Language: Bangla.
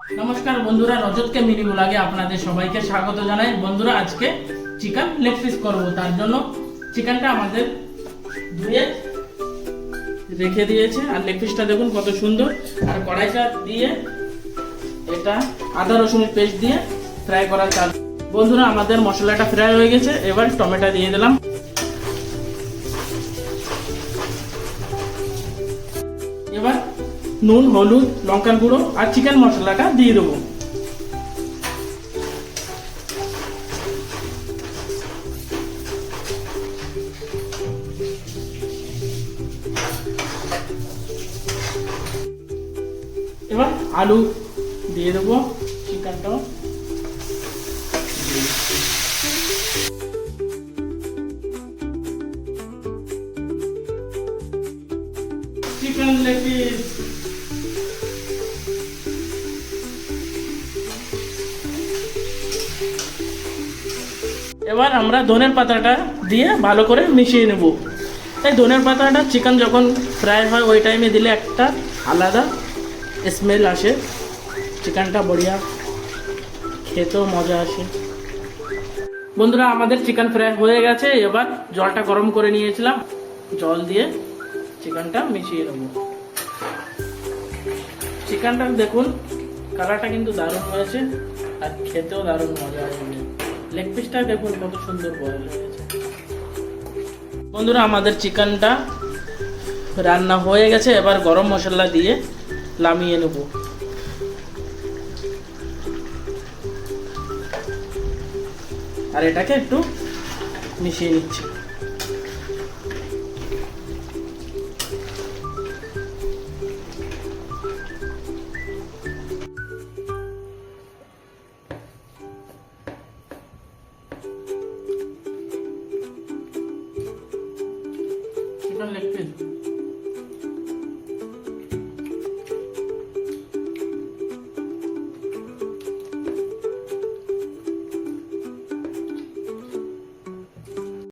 নমস্কার বন্ধুরা, রজতকে মিনি ব্লগে আপনাদের সবাইকে স্বাগত জানাই। বন্ধুরা, আজকে চিকেন লেগ পিস করব। তার জন্য চিকেনটা আমাদের ধুয়ে রেখে দিয়েছে, আর লেগ পিসটা দেখুন কত সুন্দর। আর কড়াইটা দিয়ে এটা আদা রসুনের পেস্ট দিয়ে ফ্রাই করা চাল। বন্ধুরা, আমাদের মশলাটা ফ্রাই হয়ে গেছে। এবার টমেটো দিয়ে দিলাম। এবার নুন, হলুদ, লঙ্কার গুঁড়ো আর চিকেন মশলাটা দিয়ে দেবো। এবার আলু দিয়ে দেবো, চিকেনটাও চিকেন লেগ পিস। এবার আমরা ধনের পাতাটা দিয়ে ভালো করে মিশিয়ে নেব। এই ধনের পাতাটা চিকেন যখন ফ্রাই হয় ওই টাইমে দিলে একটা আলাদা স্মেল আসে, চিকেনটা বড়িয়া খেতেও মজা আসে। বন্ধুরা, আমাদের চিকেন ফ্রাই হয়ে গেছে। এবার জলটা গরম করে নিয়েছিলাম, জল দিয়ে চিকেনটা মিশিয়ে নেব। চিকেনটা দেখুন কালারটা কিন্তু দারুণ হয়েছে, আর খেতেও দারুণ মজা আসবে। লেগ পিসটা দেখুন কত সুন্দর বয়েল হয়েছে। বন্ধুরা, আমাদের চিকেনটা রান্না হয়ে গেছে। এবার গরম মশলা দিয়ে নামিয়ে নেব। আর এটাকে একটু মিশিয়ে নিচ্ছি। Chicken leg piece